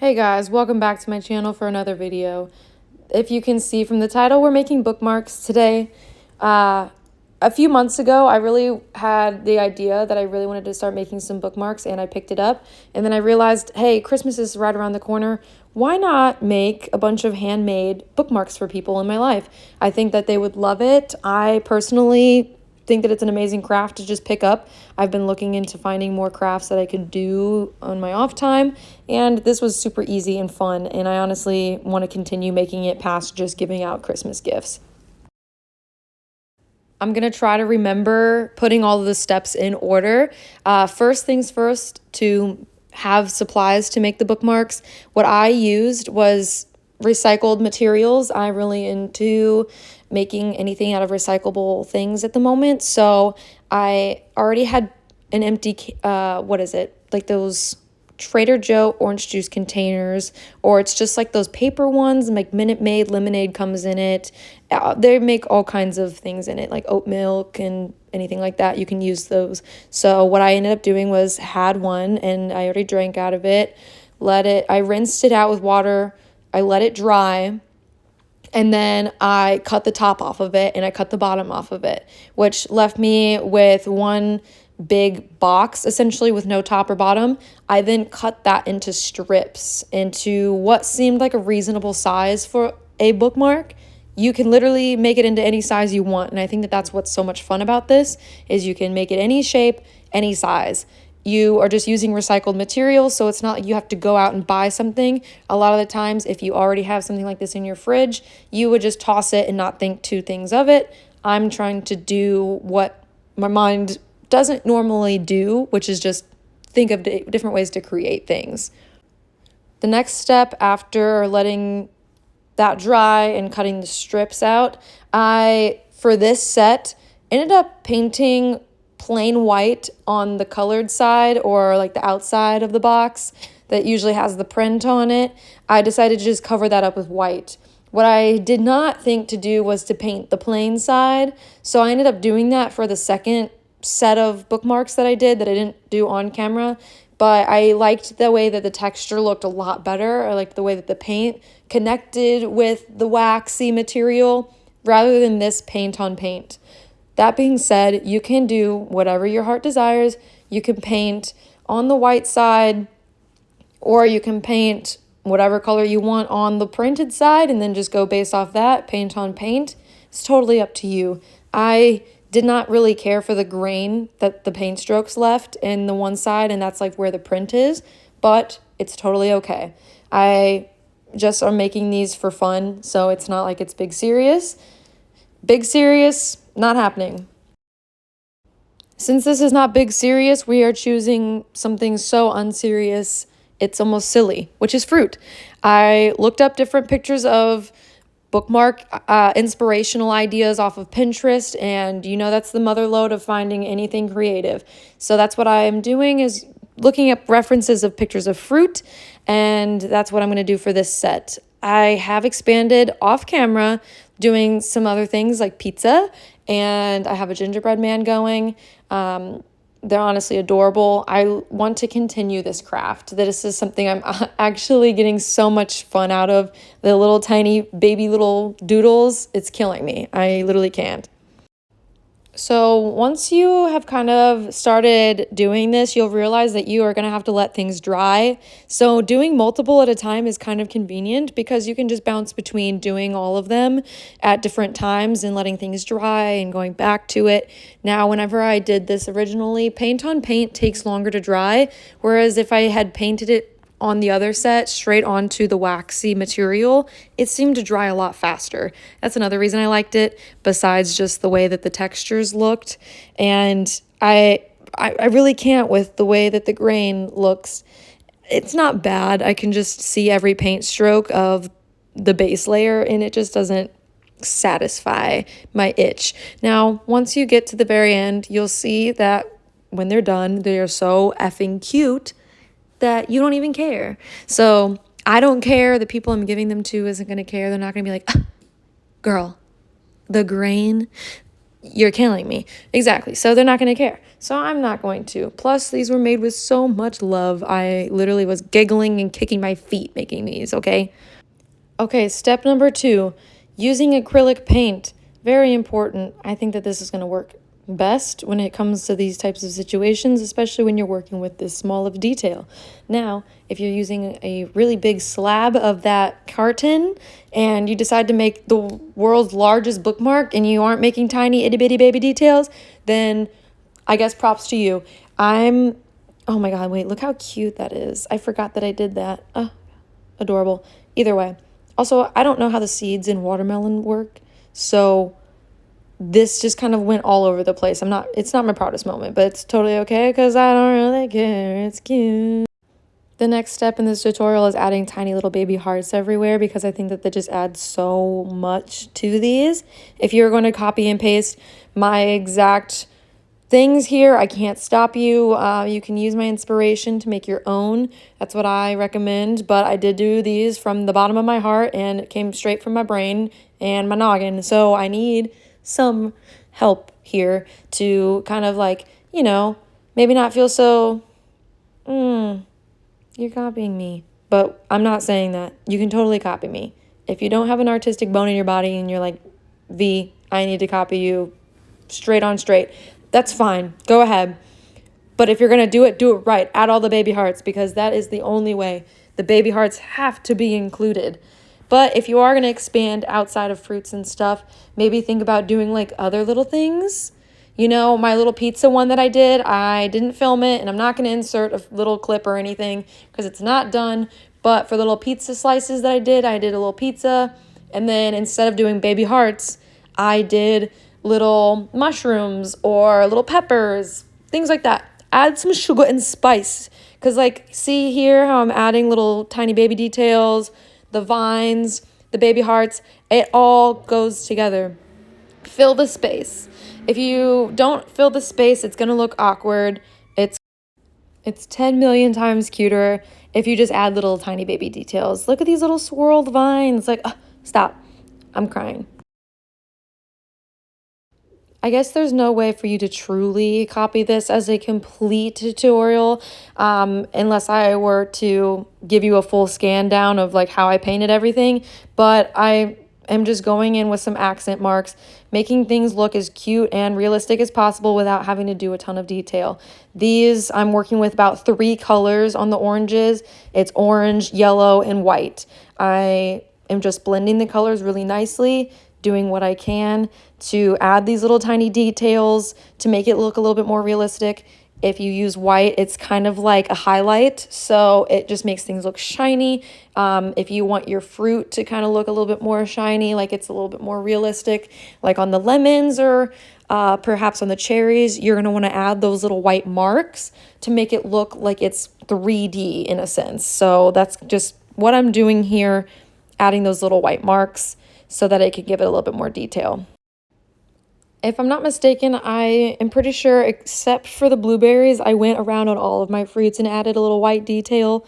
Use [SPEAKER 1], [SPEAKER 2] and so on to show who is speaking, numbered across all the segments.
[SPEAKER 1] Hey guys, welcome back to my channel for another video. If you can see from the title, we're making bookmarks today. A few months ago, I really had the idea that I really wanted to start making some bookmarks, and I picked it up. And then I realized, hey, Christmas is right around the corner. Why not make a bunch of handmade bookmarks for people in my life? I think that they would love it. I personally think that it's an amazing craft to just pick up. I've been looking into finding more crafts that I could do on my off time, and this was super easy and fun, and I honestly want to continue making it past just giving out Christmas gifts. I'm going to try to remember putting all of the steps in order. First things first, to have supplies to make the bookmarks. What I used was recycled materials. I'm really into making anything out of recyclable things at the moment. So I already had an empty, like those Trader Joe orange juice containers, or it's just like those paper ones, like Minute Maid lemonade comes in it. They make all kinds of things in it, like oat milk and anything like that. You can use those. So what I ended up doing was had one, and I already drank out of it. I rinsed it out with water. I let it dry. And then I cut the top off of it and I cut the bottom off of it, which left me with one big box, essentially with no top or bottom. I then cut that into strips into what seemed like a reasonable size for a bookmark. You can literally make it into any size you want. And I think that that's what's so much fun about this, is you can make it any shape, any size. You are just using recycled materials, so it's not like you have to go out and buy something. A lot of the times, if you already have something like this in your fridge, you would just toss it and not think two things of it. I'm trying to do what my mind doesn't normally do, which is just think of different ways to create things. The next step, after letting that dry and cutting the strips out, for this set, ended up painting plain white on the colored side, or like the outside of the box that usually has the print on it. I decided to just cover that up with white. What I did not think to do was to paint the plain side, so I ended up doing that for the second set of bookmarks that I did that I didn't do on camera. But I liked the way that the texture looked a lot better. I liked the way that the paint connected with the waxy material rather than this paint on paint. That being said, you can do whatever your heart desires. You can paint on the white side, or you can paint whatever color you want on the printed side and then just go based off that, paint on paint. It's totally up to you. I did not really care for the grain that the paint strokes left in the one side, and that's like where the print is, but it's totally okay. I just are making these for fun, so it's not like it's big serious. Big serious, not happening. Since this is not big serious, we are choosing something so unserious, it's almost silly, which is fruit. I looked up different pictures of bookmark inspirational ideas off of Pinterest, and that's the mother lode of finding anything creative. So that's what I am doing, is looking up references of pictures of fruit, and that's what I'm going to do for this set. I have expanded off camera doing some other things like pizza, and I have a gingerbread man going. They're honestly adorable. I want to continue this craft. This is something I'm actually getting so much fun out of. The little tiny baby little doodles, it's killing me. I literally can't. So once you have kind of started doing this, you'll realize that you are going to have to let things dry. So doing multiple at a time is kind of convenient, because you can just bounce between doing all of them at different times and letting things dry and going back to it. Now, whenever I did this originally, paint on paint takes longer to dry, whereas if I had painted it on the other set straight onto the waxy material, it seemed to dry a lot faster. That's another reason I liked it, besides just the way that the textures looked. And I really can't with the way that the grain looks. It's not bad. I can just see every paint stroke of the base layer, and it just doesn't satisfy my itch. Now, once you get to the very end, you'll see that when they're done, they are so effing cute that you don't even care. So I don't care. The people I'm giving them to isn't going to care. They're not going to be like, girl, the grain, You're killing me. Exactly. So they're not going to care. So I'm not going to. Plus, these were made with so much love. I literally was giggling and kicking my feet making these, okay? Okay, step number 2, using acrylic paint. Very important. I think that this is going to work best when it comes to these types of situations, especially when you're working with this small of detail. Now, if you're using a really big slab of that carton and you decide to make the world's largest bookmark and you aren't making tiny itty bitty baby details, then I guess props to you. Oh my God, wait, look how cute that is. I forgot that I did that. Oh, adorable. Either way. Also, I don't know how the seeds in watermelon work, so this just kind of went all over the place. It's not my proudest moment, but it's totally okay because I don't really care. It's cute. The next step in this tutorial is adding tiny little baby hearts everywhere because I think that just adds so much to these. If you're going to copy and paste my exact things here, I can't stop you. You can use my inspiration to make your own. That's what I recommend, but I did do these from the bottom of my heart and it came straight from my brain and my noggin, so I need some help here to kind of like, maybe not feel so, you're copying me. But I'm not saying that. You can totally copy me. If you don't have an artistic bone in your body and you're like, V, I need to copy you straight on straight, that's fine. Go ahead. But if you're going to do it right. Add all the baby hearts because that is the only way. The baby hearts have to be included. But if you are going to expand outside of fruits and stuff, maybe think about doing like other little things. My little pizza one that I didn't film it, and I'm not going to insert a little clip or anything because it's not done. But for the little pizza slices that I did a little pizza. And then instead of doing baby hearts, I did little mushrooms or little peppers, things like that. Add some sugar and spice because see here how I'm adding little tiny baby details, the vines, the baby hearts, it all goes together. Fill the space. If you don't fill the space, it's going to look awkward. It's 10 million times cuter if you just add little tiny baby details. Look at these little swirled vines. Stop. I'm crying. I guess there's no way for you to truly copy this as a complete tutorial unless I were to give you a full scan down of how I painted everything. But I am just going in with some accent marks, making things look as cute and realistic as possible without having to do a ton of detail. These, I'm working with about 3 colors on the oranges. It's orange, yellow, and white. I am just blending the colors really nicely, doing what I can to add these little tiny details to make it look a little bit more realistic. If you use white, it's kind of like a highlight, so it just makes things look shiny. If you want your fruit to kind of look a little bit more shiny, like it's a little bit more realistic, like on the lemons or perhaps on the cherries, you're going to want to add those little white marks to make it look like it's 3D in a sense. So that's just what I'm doing here, adding those little white marks so that it could give it a little bit more detail. If I'm not mistaken, I am pretty sure, except for the blueberries, I went around on all of my fruits and added a little white detail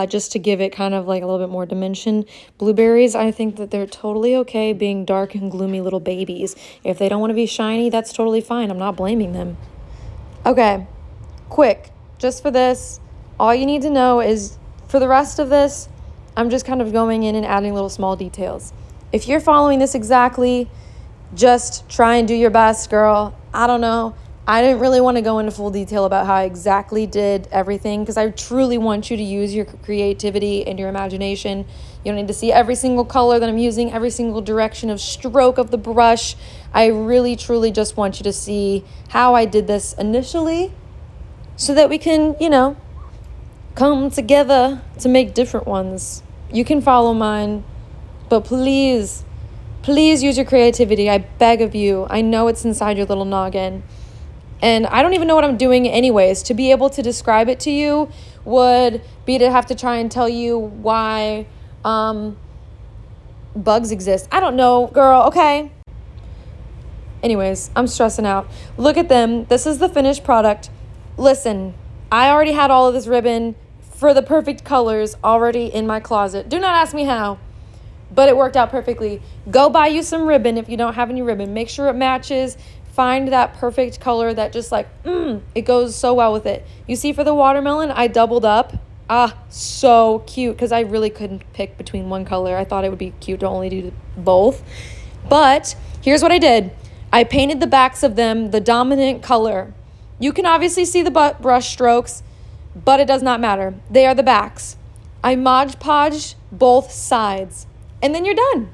[SPEAKER 1] just to give it kind of like a little bit more dimension. Blueberries, I think that they're totally okay being dark and gloomy little babies. If they don't want to be shiny, that's totally fine. I'm not blaming them. Okay, quick, just for this, all you need to know is for the rest of this, I'm just kind of going in and adding little small details. If you're following this exactly, just try and do your best, girl. I don't know. I didn't really want to go into full detail about how I exactly did everything because I truly want you to use your creativity and your imagination. You don't need to see every single color that I'm using, every single direction of stroke of the brush. I really, truly just want you to see how I did this initially so that we can, come together to make different ones. You can follow mine, but please use your creativity. I beg of you. I know it's inside your little noggin. And I don't even know what I'm doing anyways. To be able to describe it to you would be to have to try and tell you why bugs exist. I don't know, girl, okay? Anyways, I'm stressing out. Look at them. This is the finished product. Listen, I already had all of this ribbon for the perfect colors already in my closet. Do not ask me how. But it worked out perfectly. Go buy you some ribbon if you don't have any ribbon. Make sure it matches. find that perfect color that just like, it goes so well with it. You see, for the watermelon, I doubled up. So cute, because I really couldn't pick between one color. I thought it would be cute to only do both. But here's what I did. I painted the backs of them the dominant color. You can obviously see the brush strokes, but it does not matter. They are the backs. I Mod Podged both sides, and then you're done.